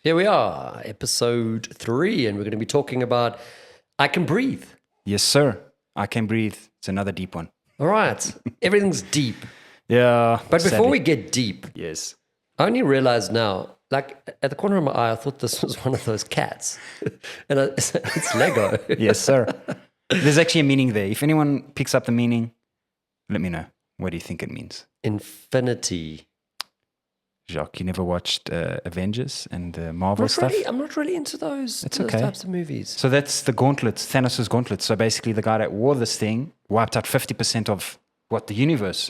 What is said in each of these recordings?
Here we are, episode 3, and we're going to be talking about I Can Breathe. Yes, sir. I Can Breathe. It's another deep one. All right. Everything's deep. Yeah. But before sadly. we get deep, Yes. I only realized now, like at the corner of my eye, I thought this was one of those cats. And it's Lego. Yes, sir. There's actually a meaning there. If anyone picks up the meaning, let me know. What do you think it means? Infinity. Jacques, you never watched Avengers and the Marvel stuff? I'm not really into those okay. types of movies. So that's the gauntlets, Thanos' gauntlets. So basically the guy that wore this thing wiped out 50% of what the universe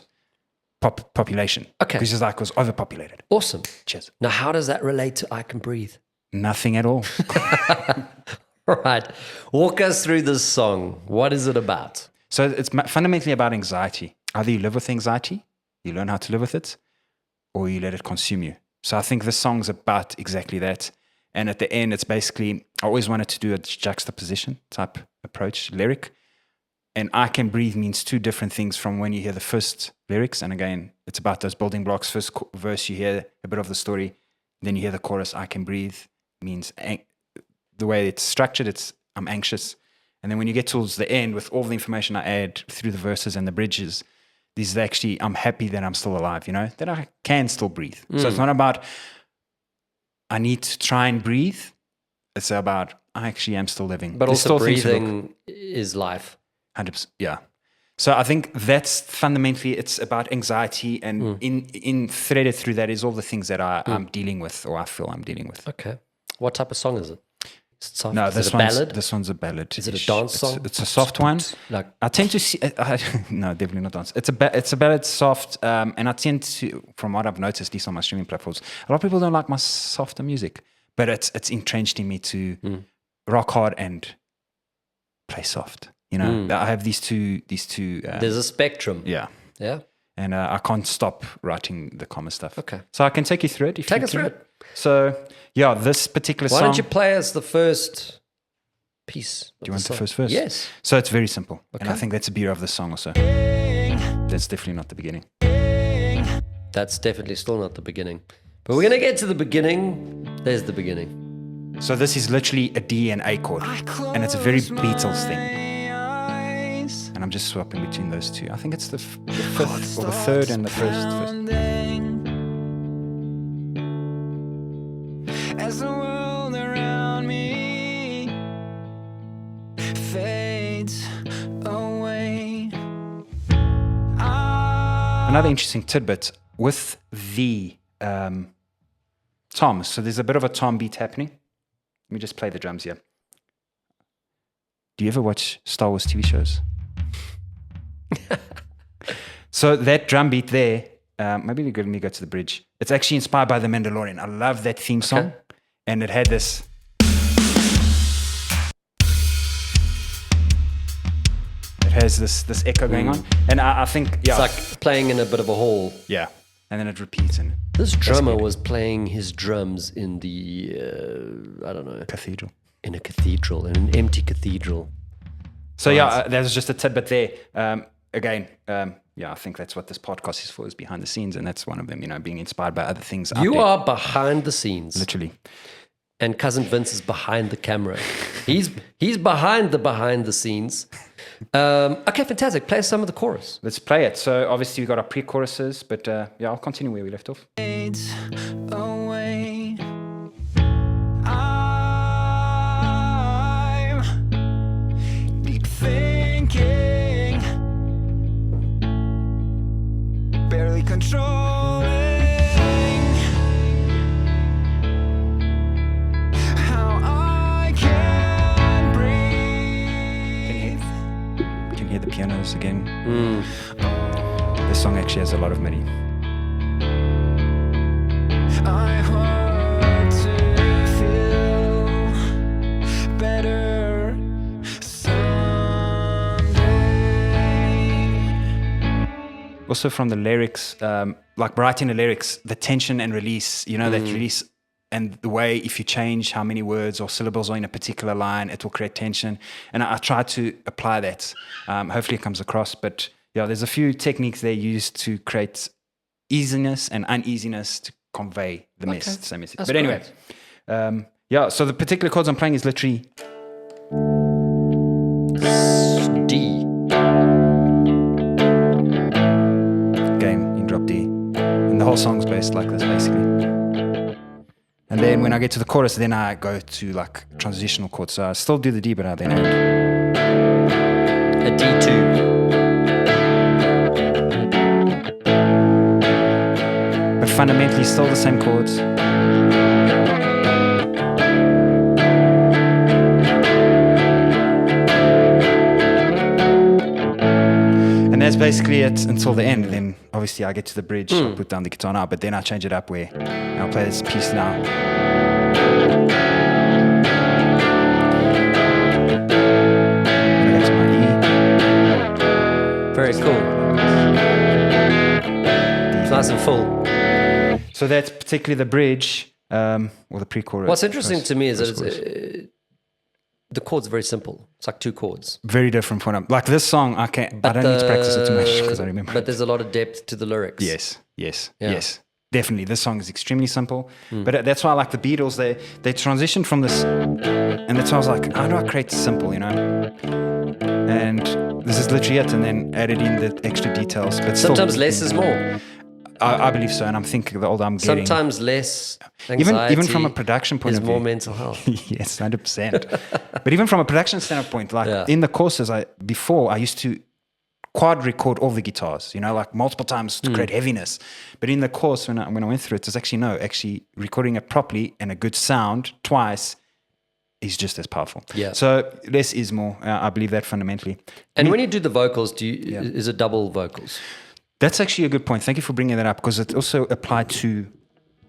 population. Okay. Because his was overpopulated. Awesome. Cheers. Now, how does that relate to I Can Breathe? Nothing at all. All right. Walk us through this song. What is it about? So it's fundamentally about anxiety. Either you live with anxiety, you learn how to live with it, or you let it consume you. So I think this song's about exactly that. And at the end, it's basically, I always wanted to do a juxtaposition type approach lyric. And I Can Breathe means two different things from when you hear the first lyrics. And again, it's about those building blocks. First verse, you hear a bit of the story. Then you hear the chorus, I can breathe, means the way it's structured, it's I'm anxious. And then when you get towards the end, with all the information I add through the verses and the bridges, this is actually, I'm happy that I'm still alive, that I can still breathe. So it's not about, I need to try and breathe. It's about, I actually am still living. But There's also still things to breathing is life. 100%, yeah. So I think that's fundamentally, it's about anxiety, and in threaded through that is all the things that I'm dealing with, or I feel I'm dealing with. Okay. What type of song is it? Is it soft? No, is this it a one's, ballad? This one's a ballad. Is it a dance song? It's a soft one. Like, I tend to see, no, definitely not dance. It's a ballad, soft, and I tend to, from what I've noticed, at least on my streaming platforms, a lot of people don't like my softer music, but it's entrenched in me to rock hard and play soft. I have these two. there's a spectrum. Yeah. Yeah. And I can't stop writing the comma stuff. Okay. So I can take you through it. Take us through it. So, yeah, this particular Why song. don't you play us the first piece? Do you want the first verse? Yes. So it's very simple. And I Okay. think that's the beauty of the song also. That's definitely not the beginning. That's definitely still not the beginning. But we're going to get to the beginning. There's the beginning. So this is literally a D and A chord. And it's a very Beatles thing. And I'm just swapping between those two. I think it's the fifth or the third and the first. As the world around me fades away. Another interesting tidbit with the toms. So there's a bit of a tom beat happening. Let me just play the drums here. Do you ever watch Star Wars TV shows? So that drum beat there, maybe let me go to the bridge. It's actually inspired by The Mandalorian. I love that theme song. Okay. And it had this. It has this echo going on. And I think, yeah. It's like playing in a bit of a hall. Yeah. And then it repeats. And This drummer was playing his drums in the, I don't know, cathedral. in a cathedral, in an empty cathedral. So yeah, there's just a tidbit there. Again, I think that's what this podcast is for, is behind the scenes. And that's one of them, being inspired by other things out You there. are behind the scenes. Literally. And Cousin Vince is behind the camera. He's behind the scenes. Okay, fantastic. Play some of the chorus. Let's play it. So obviously we got our pre-choruses, but I'll continue where we left off. Fades away. I'm deep thinking, barely controlling how I can breathe. You can hear the pianos again. This song actually has a lot of meaning. I hope to feel better someday. Also from the lyrics, like writing the lyrics, the tension and release, that release, and the way if you change how many words or syllables are in a particular line, it will create tension. And I try to apply that. Hopefully it comes across, but yeah, there's a few techniques they use to create easiness and uneasiness to convey the message. That's But anyway, Yeah, so the particular chords I'm playing is literally D. game in drop D. And the whole song's based like this, basically. And then when I get to the chorus, then I go to like transitional chords. So I still do the D, but I then add A D2. but fundamentally still the same chords. And that's basically it until the end. Then obviously I get to the bridge, I'll put down the guitar now, but then I change it up where I'll play this piece now. And I go to my E. Very cool. It's nice and full. So that's particularly the bridge or the pre-chorus. What's interesting to me is that the chords are very simple. It's like 2 chords. Very different from like this song. I don't need to practice it too much because I remember. But there's a lot of depth to the lyrics. Yes, Yeah. definitely. This song is extremely simple. But that's why I like the Beatles. They transitioned from this, and that's why I was like, how do I create simple? And this is literally it. And then added in the extra details. But Sometimes still, less is more. I believe so. And I'm thinking the older I'm getting, Sometimes less anxiety even from a production point is of view, more mental health. yes, 100%. But even from a production standpoint, like in the courses, before I used to quad record all the guitars, like multiple times to create heaviness. But in the course, when I went through it, it's actually recording it properly and a good sound twice is just as powerful. Yeah. So less is more. I believe that fundamentally. And when you do the vocals, is it double vocals? That's actually a good point. Thank you for bringing that up because it also applied to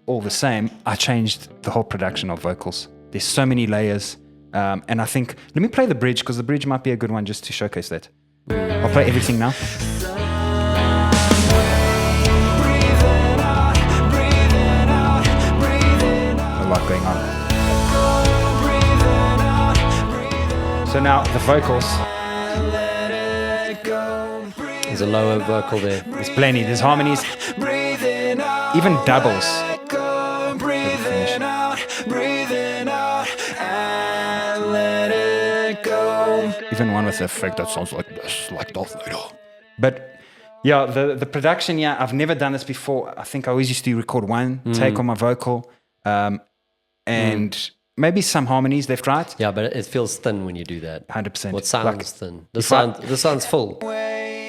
all the same. I changed the whole production of vocals. There's so many layers. And I think, let me play the bridge because the bridge might be a good one just to showcase that. I'll play everything now. A lot going on. So now the vocals. There's a lower vocal there. There's plenty. There's harmonies. Even doubles. Even one with effect that sounds like this, like Darth Vader. But yeah, the production, I've never done this before. I think I always used to record one take on my vocal and maybe some harmonies left, right. Yeah, but it feels thin when you do that. 100%. What sounds thin? The if sound's full.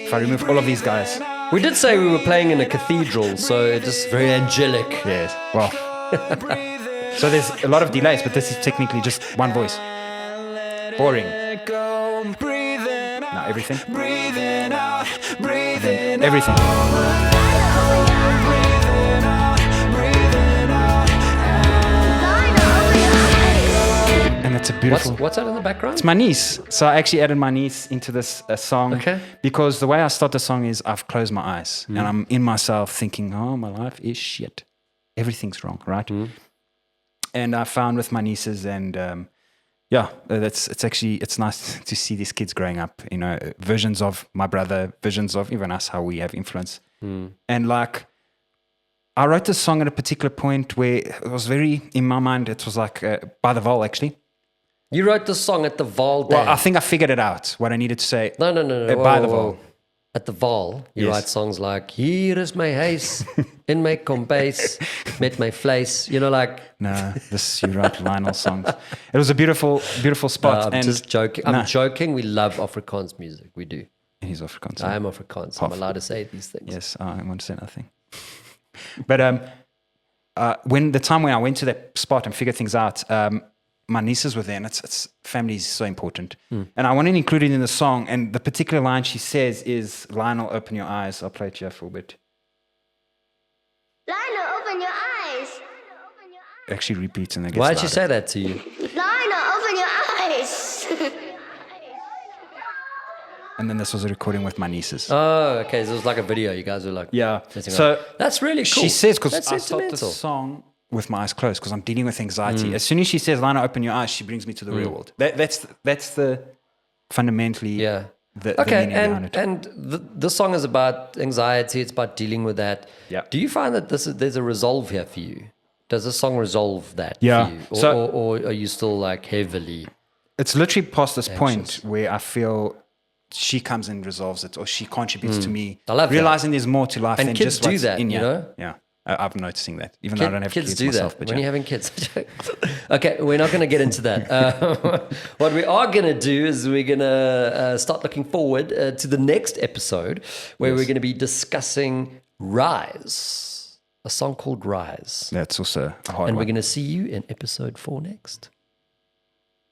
If I remove all of these guys. We did say we were playing in a cathedral, so it's just very angelic. Yes. Well. So there's a lot of delays, but this is technically just one voice. Boring. Now everything. And then everything. And it's a beautiful. What's that in the background? It's my niece. So I actually added my niece into this song. Okay. Because the way I start the song is I've closed my eyes and I'm in myself thinking, oh, my life is shit. Everything's wrong, right? And I found with my nieces and it's nice to see these kids growing up, visions of my brother, visions of even us, how we have influence. And like, I wrote this song at a particular point where it was very, in my mind, it was like by the Val actually. You wrote the song at the Val Dam. Well, I think I figured it out, what I needed to say. No. By the Val. At the Val, you Yes. write songs like, hier is my huis, in my kombuis, met my vlees. Like... No, you write Lionel songs. It was a beautiful, beautiful spot. I'm just joking. I'm joking. We love Afrikaans music. We do. He's Afrikaans. I am Afrikaans. I'm allowed to say these things. Yes, I want to say nothing. But when I went to that spot and figured things out, my nieces were there, and it's family is so important. And I want to include it in the song. And the particular line she says is, Lionel, open your eyes. I'll play it here for a bit. Lionel, open your eyes. It actually repeats and it gets Why did she louder. say that to you? Lionel, open your eyes. And then this was a recording with my nieces. Oh, okay. So it was like a video. You guys were like... Yeah. messing So around. That's really cool. She says, because That's I start the sentimental. song with my eyes closed because I'm dealing with anxiety. As soon as she says, Lana, open your eyes, she brings me to the real world. That's the fundamentally Yeah. the Okay, meaning behind it. and the song is about anxiety. It's about dealing with that. Yeah. Do you find that there's a resolve here for you? Does the song resolve that Yeah. for you? Or, So- or are you still like heavily? It's literally past this Anxious. point where I feel she comes and resolves it, or she contributes to me. I love that. realizing there's more to life And than kids just do what's that, in you here. know? Yeah, I'm noticing that. Even though I don't have kids do myself, that but when yeah. you're having kids. Okay, we're not going to get into that. What we are going to do is we're going to start looking forward to the next episode where we're going to be discussing Rise, a song called Rise. That's also a hard And we're one. going to see you in episode 4 next.